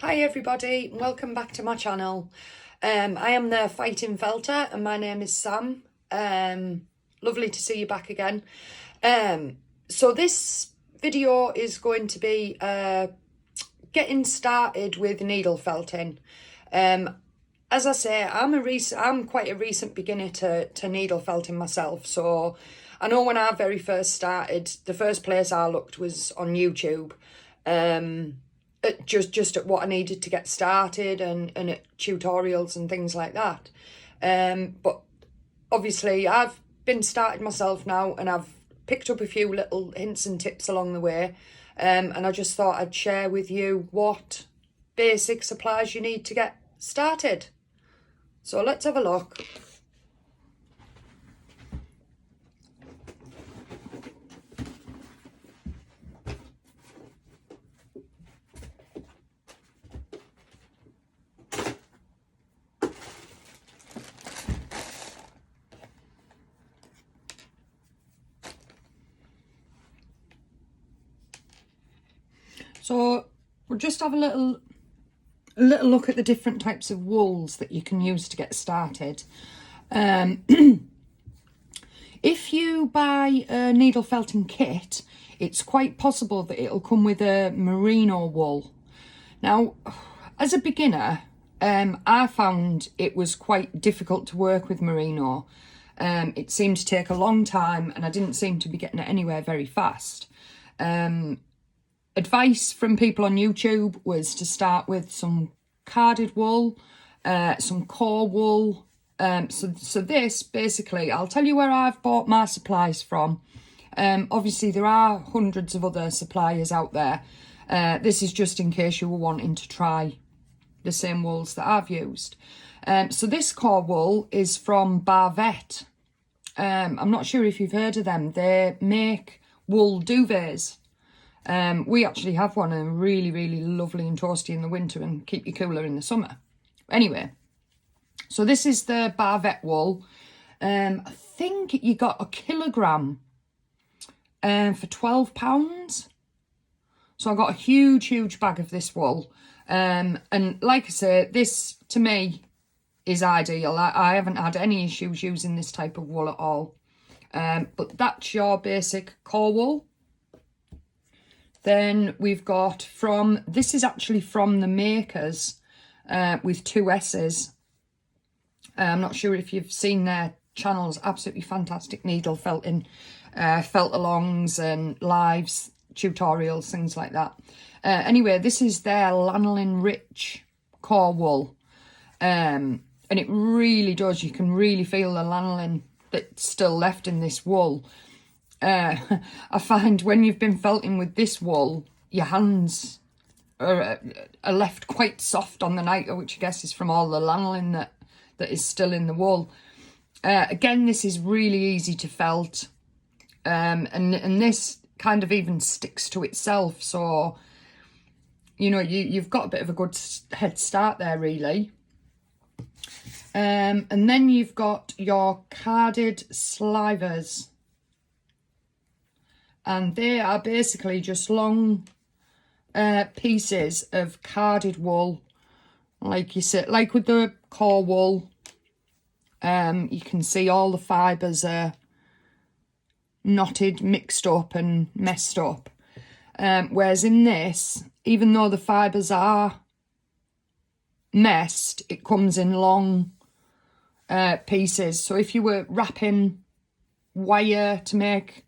Hi everybody, welcome back to my channel. I am the Fighting Felter and my name is Sam. Lovely to see you back again. So this video is going to be getting started with needle felting. As I say, I'm quite a recent beginner to needle felting myself. So I know when I very first started, the first place I looked was on YouTube. Just at what I needed to get started and at tutorials and things like that. But obviously I've been started myself now and I've picked up a few little hints and tips along the way. And I just thought I'd share with you what basic supplies you need to get started. So let's have a look. So we'll just have a little look at the different types of wools that you can use to get started. If you buy a needle felting kit, it's quite possible that it'll come with a merino wool. Now, as a beginner, I found it was quite difficult to work with merino. It seemed to take a long time and I didn't seem to be getting it anywhere very fast. Advice from people on YouTube was to start with some carded wool, some core wool. So this, basically, I'll tell you where I've bought my supplies from. Obviously, there are hundreds of other suppliers out there. This is just in case you were wanting to try the same wools that I've used. So this core wool is from Barvette. I'm not sure if you've heard of them. They make wool duvets. We actually have one and really, really lovely and toasty in the winter and keep you cooler in the summer. Anyway, so this is the Barvette wool. I think you got a kilogram for £12. So I got a huge bag of this wool. And like I say, this to me is ideal. I haven't had any issues using this type of wool at all. But that's your basic core wool. Then we've got this is actually from the Makers with 2 S's. I'm not sure if you've seen their channels, absolutely fantastic needle felting, felt alongs and lives, tutorials, things like that. Anyway, this is their lanolin rich core wool. And it really does, you can really feel the lanolin that's still left in this wool. I find when you've been felting with this wool, your hands are left quite soft on the night, which I guess is from all the lanolin that is still in the wool. Again, this is really easy to felt, and this kind of even sticks to itself. So, you know, you've got a bit of a good head start there, really. And then you've got your carded slivers. And they are basically just long pieces of carded wool, like you said, like with the core wool. You can see all the fibres are knotted, mixed up and messed up. Whereas in this, even though the fibres are messed, it comes in long pieces. So if you were wrapping wire to make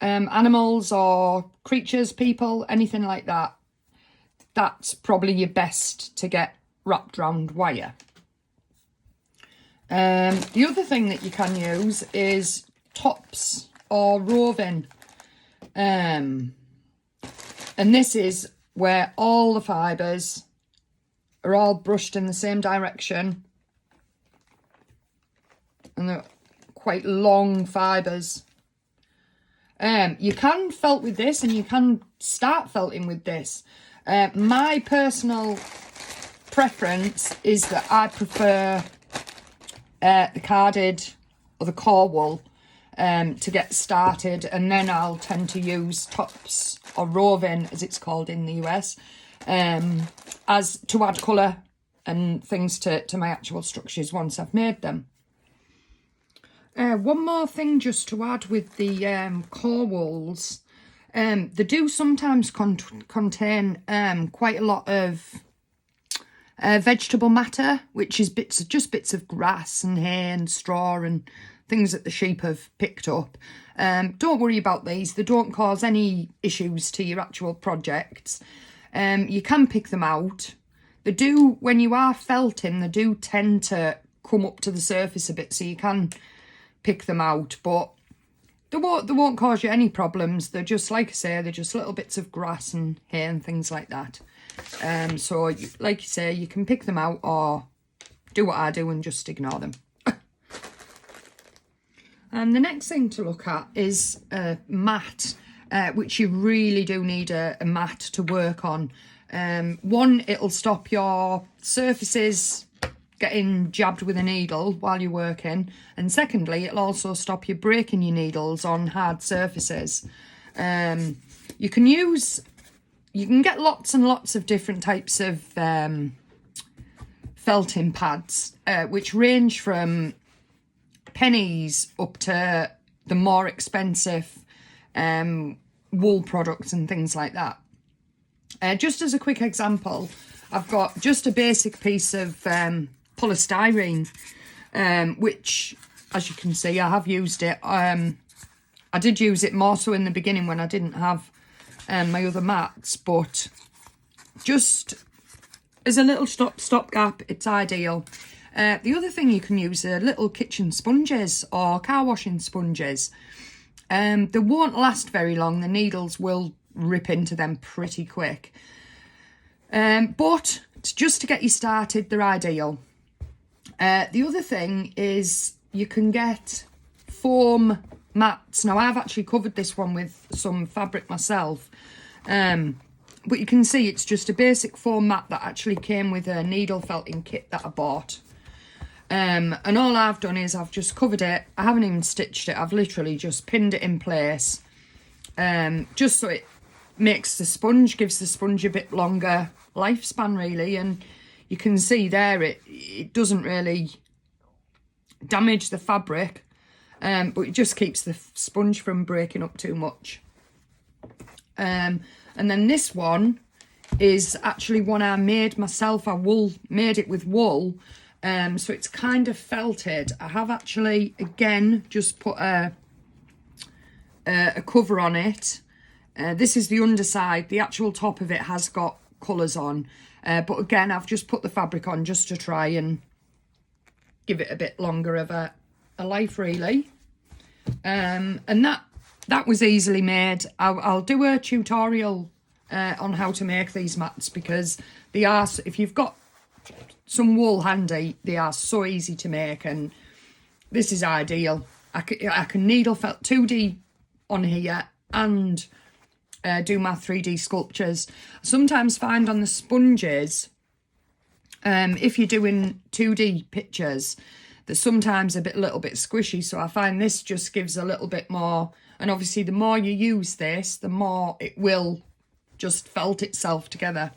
animals or creatures, people, anything like that, that's probably your best to get wrapped round wire. The other thing that you can use is tops or roving, and this is where all the fibres are all brushed in the same direction and they're quite long fibres. You can felt with this and you can start felting with this. My personal preference is that I prefer the carded or the core wool to get started, and then I'll tend to use tops or roving as it's called in the US as to add colour and things to my actual structures once I've made them. One more thing just to add with the core wools. They do sometimes contain quite a lot of vegetable matter, which is just bits of grass and hay and straw and things that the sheep have picked up. Don't worry about these. They don't cause any issues to your actual projects. You can pick them out. They do, when you are felting, they do tend to come up to the surface a bit, so you can pick them out, but they won't cause you any problems. They're just, like I say, they're just little bits of grass and hay and things like that. So like you say, you can pick them out or do what I do and just ignore them. And the next thing to look at is a mat, which you really do need a mat to work on. One, it'll stop your surfaces getting jabbed with a needle while you're working, and secondly, it'll also stop you breaking your needles on hard surfaces. You can get lots and lots of different types of felting pads, which range from pennies up to the more expensive wool products and things like that. Just as a quick example, I've got just a basic piece of polystyrene, which, as you can see, I have used it. I did use it more so in the beginning when I didn't have my other mats, but just as a little stopgap, it's ideal. The other thing you can use are little kitchen sponges or car washing sponges. They won't last very long. The needles will rip into them pretty quick. But just to get you started, they're ideal. The other thing is you can get foam mats. Now, I've actually covered this one with some fabric myself. But you can see it's just a basic foam mat that actually came with a needle felting kit that I bought. And all I've done is I've just covered it. I haven't even stitched it. I've literally just pinned it in place. Just so it makes the sponge, gives the sponge a bit longer lifespan, really. And you can see there it doesn't really damage the fabric, but it just keeps the sponge from breaking up too much. And then this one is actually one I made myself. I made it with wool, so it's kind of felted. I have actually, again, just put a cover on it. This is the underside. The actual top of it has got colours on. But again, I've just put the fabric on just to try and give it a bit longer of a life, really. And that was easily made. I'll do a tutorial on how to make these mats, because they are, if you've got some wool handy, they are so easy to make, and this is ideal. I can needle felt 2D on here and do my 3D sculptures. I sometimes find on the sponges, if you're doing 2D pictures, they're sometimes a little bit squishy, so I find this just gives a little bit more, and obviously the more you use this, the more it will just felt itself together.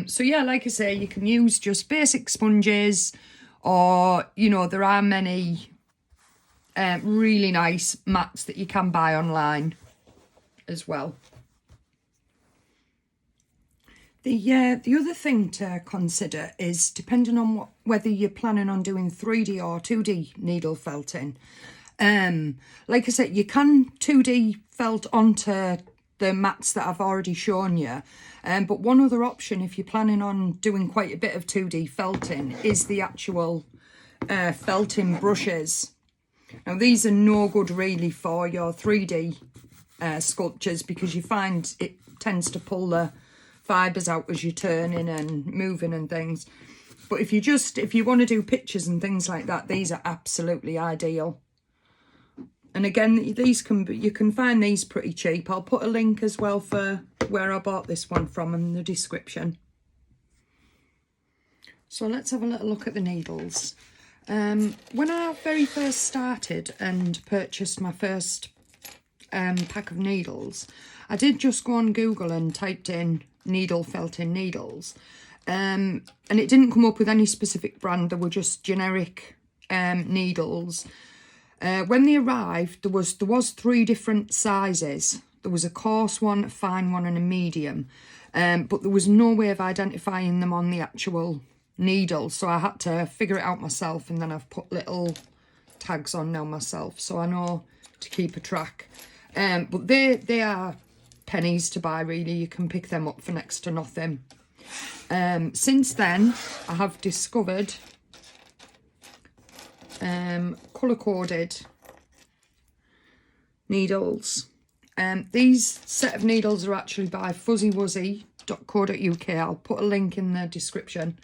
So yeah, like I say, you can use just basic sponges, or, you know, there are many really nice mats that you can buy online as well. The other thing to consider is, depending on whether you're planning on doing 3D or 2D needle felting. Like I said, you can 2D felt onto the mats that I've already shown you. But one other option, if you're planning on doing quite a bit of 2D felting, is the actual felting brushes. Now, these are no good really for your 3D sculptures, because you find it tends to pull the fibres out as you're turning and moving and things. But if you want to do pictures and things like that, these are absolutely ideal. And again, you can find these pretty cheap. I'll put a link as well for where I bought this one from in the description. So let's have a little look at the needles. When I very first started and purchased my first pack of needles, I did just go on Google and typed in needle felting needles. And it didn't come up with any specific brand. There were just generic needles. When they arrived, there was 3 different sizes. There was a coarse one, a fine one, and a medium. But there was no way of identifying them on the actual needle, so I had to figure it out myself, and then I've put little tags on now myself, so I know to keep a track. But they are pennies to buy, really. You can pick them up for next to nothing. Since then, I have discovered colour-coded needles. These set of needles are actually by fuzzywuzzy.co.uk. I'll put a link in the description.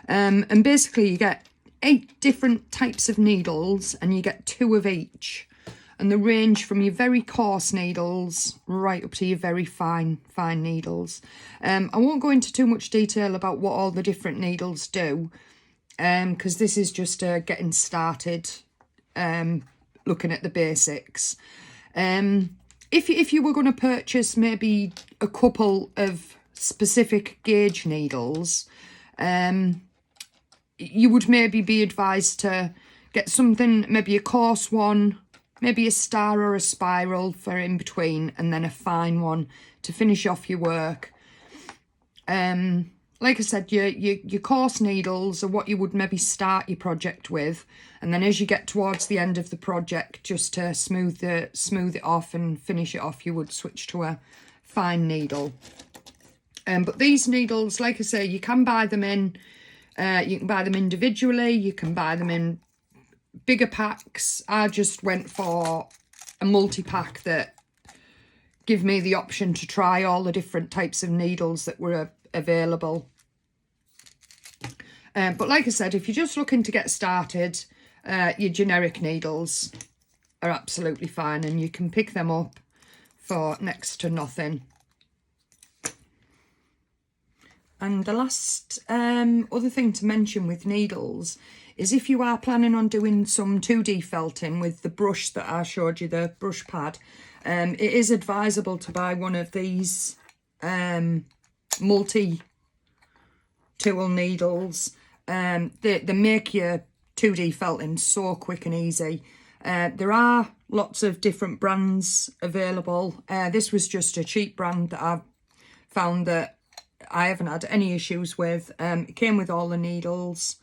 And basically you get 8 different types of needles, and you get 2 of each. And they range from your very coarse needles right up to your very fine needles. I won't go into too much detail about what all the different needles do, because this is just getting started, looking at the basics. If you were going to purchase maybe a couple of specific gauge needles, you would maybe be advised to get something, maybe a coarse one, maybe a star or a spiral for in between, and then a fine one to finish off your work. Like I said, your coarse needles are what you would maybe start your project with, and then as you get towards the end of the project, just to smooth it off and finish it off, you would switch to a fine needle. But these needles, like I say, you can buy them in. You can buy them individually. You can buy them in bigger packs. I just went for a multi-pack that give me the option to try all the different types of needles that were available. But like I said, if you're just looking to get started, your generic needles are absolutely fine, and you can pick them up for next to nothing. And the last other thing to mention with needles is if you are planning on doing some 2D felting with the brush that I showed you, the brush pad, it is advisable to buy one of these multi-tool needles. They make your 2D felting so quick and easy. There are lots of different brands available. This was just a cheap brand that I've found that I haven't had any issues with. It came with all the needles,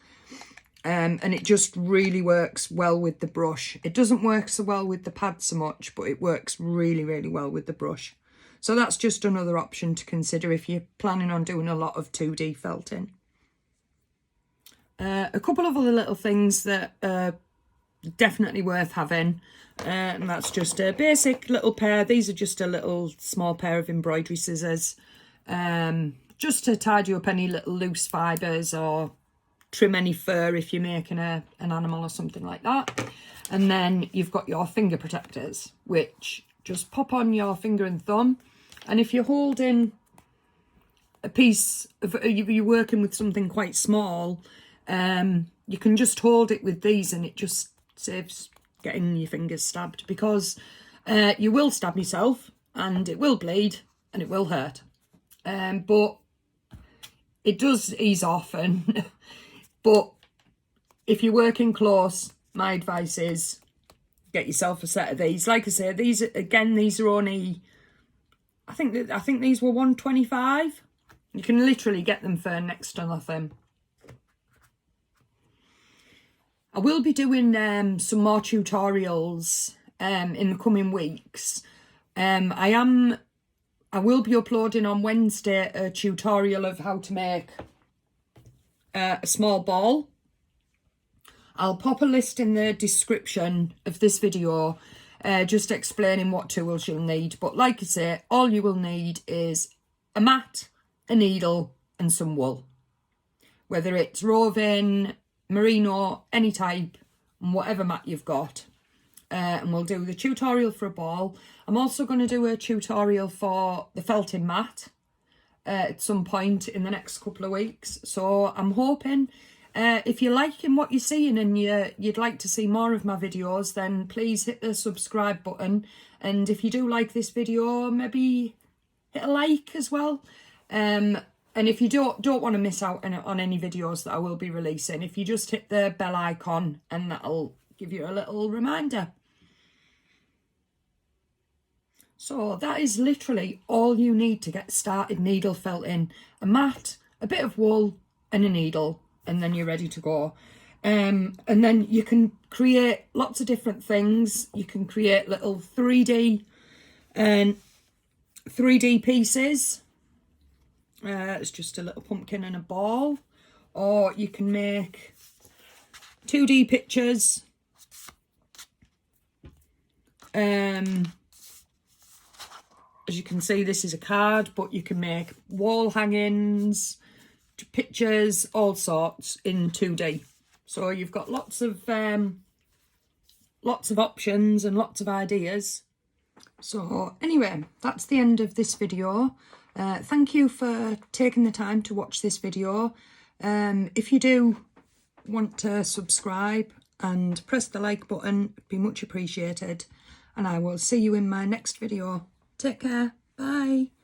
and it just really works well with the brush. It doesn't work so well with the pad so much, but it works really, really well with the brush. So that's just another option to consider if you're planning on doing a lot of 2D felting. A couple of other little things that are definitely worth having, and that's just a basic little pair. These are just a little small pair of embroidery scissors, just to tidy up any little loose fibres or trim any fur if you're making an animal or something like that. And then you've got your finger protectors, which just pop on your finger and thumb. And if you're holding a piece of, you're working with something quite small, you can just hold it with these, and it just saves getting your fingers stabbed, because you will stab yourself and it will bleed and it will hurt. But it does ease off, and but if you're working close, my advice is get yourself a set of these. Like I say, these are only, I think these were $1.25. You can literally get them for next to nothing. I will be doing some more tutorials in the coming weeks. I will be uploading on Wednesday a tutorial of how to make a small ball. I'll pop a list in the description of this video, just explaining what tools you'll need. But like I say, all you will need is a mat, a needle and some wool. Whether it's roving, merino, any type, and whatever mat you've got. And we'll do the tutorial for a ball. I'm also going to do a tutorial for the felting mat at some point in the next couple of weeks. So I'm hoping If you're liking what you're seeing and you'd like to see more of my videos, then please hit the subscribe button. And if you do like this video, maybe hit a like as well. And if you don't want to miss out on any videos that I will be releasing, if you just hit the bell icon, and that'll give you a little reminder. So that is literally all you need to get started needle felting. A mat, a bit of wool and a needle, and then you're ready to go. And then you can create lots of different things. You can create little 3D pieces. It's just a little pumpkin and a ball. Or you can make 2D pictures. As you can see, this is a card, but you can make wall hangings, pictures, all sorts in 2D. So you've got lots of options and lots of ideas. So anyway, that's the end of this video. Thank you for taking the time to watch this video. If you do want to subscribe and press the like button, it'd be much appreciated. And I will see you in my next video. Take care. Bye.